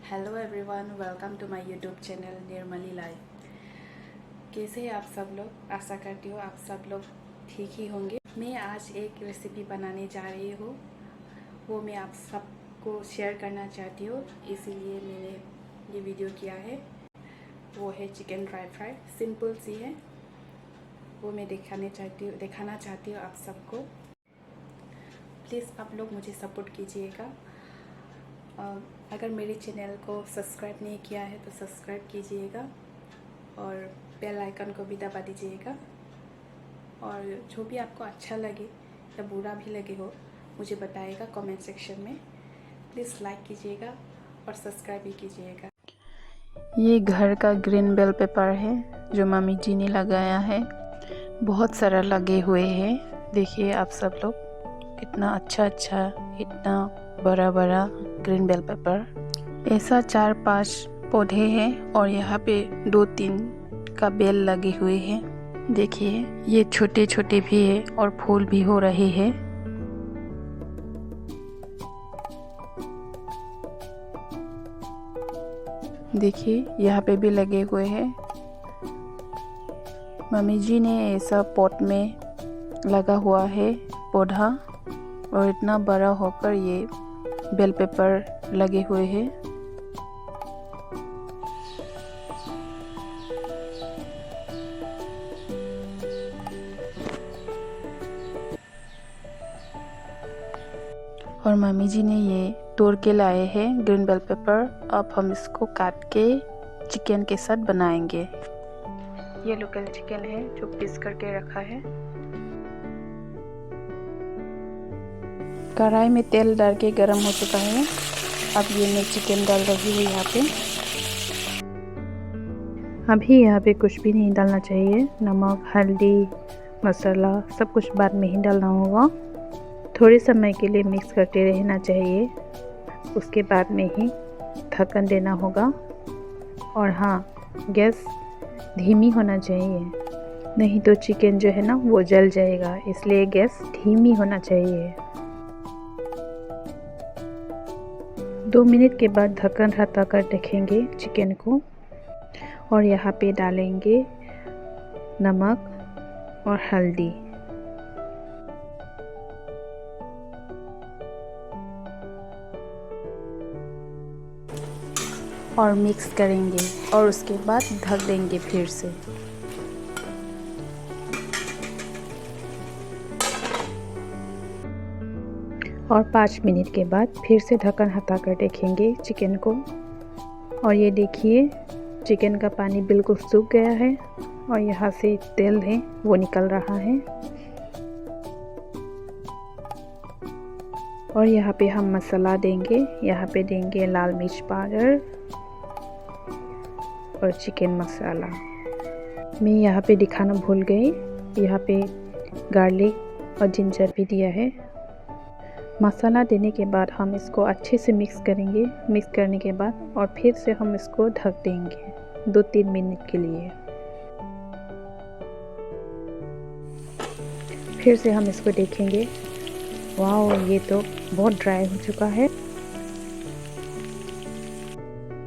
Hello everyone, welcome to my YouTube channel Nirmali life. कैसे हैं आप सब लोग? आशा करती हूँ आप सब लोग ठीक ही होंगे। मैं आज एक रेसिपी बनाने जा रही हूँ, वो मैं आप सबको शेयर करना चाहती हूँ, इसीलिए मैंने ये वीडियो किया है। वो है चिकन ड्राई फ्राई। सिंपल सी है, वो मैं दिखाना चाहती हूँ आप सबको। प्लीज़ आप लोग मुझे सपोर्ट कीजिएगा। अगर मेरे चैनल को सब्सक्राइब नहीं किया है तो सब्सक्राइब कीजिएगा और बेल आइकन को भी दबा दीजिएगा। और जो भी आपको अच्छा लगे या बुरा भी लगे हो मुझे बताइएगा कमेंट सेक्शन में। प्लीज़ लाइक कीजिएगा और सब्सक्राइब भी कीजिएगा। ये घर का ग्रीन बेल पेपर है जो मम्मी जी ने लगाया है। बहुत सारा लगे हुए हैं, देखिए आप सब लोग, कितना अच्छा इतना बड़ा बड़ा ग्रीन बेल पेपर। ऐसा 4-5 पौधे हैं और यहाँ पे 2-3 का बेल लगे हुए हैं। देखिए ये छोटे छोटे भी है और फूल भी हो रहे हैं। देखिए यहाँ पे भी लगे हुए हैं। मम्मी जी ने ऐसा पॉट में लगा हुआ है पौधा और इतना बड़ा होकर ये बेल पेपर लगे हुए हैं। और मम्मी जी ने ये तोड़ के लाए हैं ग्रीन बेल पेपर। अब हम इसको काट के चिकन के साथ बनाएंगे। ये लोकल चिकन है जो पीस करके रखा है। कढ़ाई में तेल डाल के गरम हो चुका है। अब ये मैं चिकन डाल रही हूँ यहाँ पे। अभी यहाँ पे कुछ भी नहीं डालना चाहिए। नमक, हल्दी, मसाला सब कुछ बाद में ही डालना होगा। थोड़े समय के लिए मिक्स करते रहना चाहिए, उसके बाद में ही ढक्कन देना होगा। और हाँ, गैस धीमी होना चाहिए, नहीं तो चिकन जो है ना वो जल जाएगा, इसलिए गैस धीमी होना चाहिए। 2 मिनट के बाद ढक्कन हटा कर देखेंगे चिकन को और यहाँ पे डालेंगे नमक और हल्दी और मिक्स करेंगे और उसके बाद ढक देंगे फिर से। और 5 मिनट के बाद फिर से ढक्कन हटा कर देखेंगे चिकन को। और ये देखिए चिकन का पानी बिल्कुल सूख गया है और यहाँ से तेल है वो निकल रहा है। और यहाँ पे हम मसाला देंगे। यहाँ पे देंगे लाल मिर्च पाउडर और चिकन मसाला। मैं यहाँ पे दिखाना भूल गई, यहाँ पे गार्लिक और जिंजर भी दिया है। मसाला देने के बाद हम इसको अच्छे से मिक्स करेंगे। मिक्स करने के बाद और फिर से हम इसको ढक देंगे 2-3 मिनट के लिए। फिर से हम इसको देखेंगे। वाह, ये तो बहुत ड्राई हो चुका है।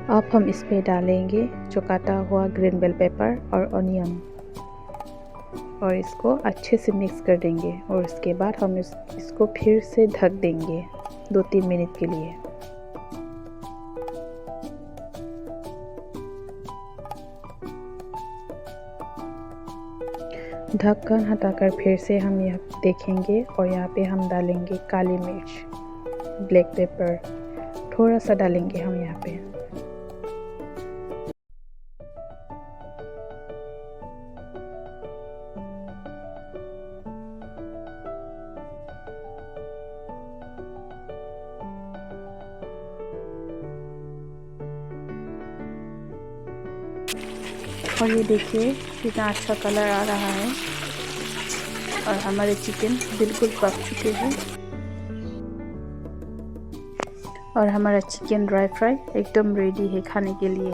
अब हम इस पे डालेंगे जो काटा हुआ ग्रीन बेल पेपर और ऑनियन और इसको अच्छे से मिक्स कर देंगे। और इसके बाद हम इसको फिर से ढक देंगे 2-3 मिनट के लिए। ढक्कन हटाकर फिर से हम यह देखेंगे और यहाँ पे हम डालेंगे काली मिर्च, ब्लैक पेपर थोड़ा सा डालेंगे हम यहाँ पे। और ये देखिए कितना अच्छा कलर आ रहा है और हमारे चिकन बिल्कुल पक चुके हैं। और हमारा चिकन ड्राई फ्राई एकदम रेडी है खाने के लिए।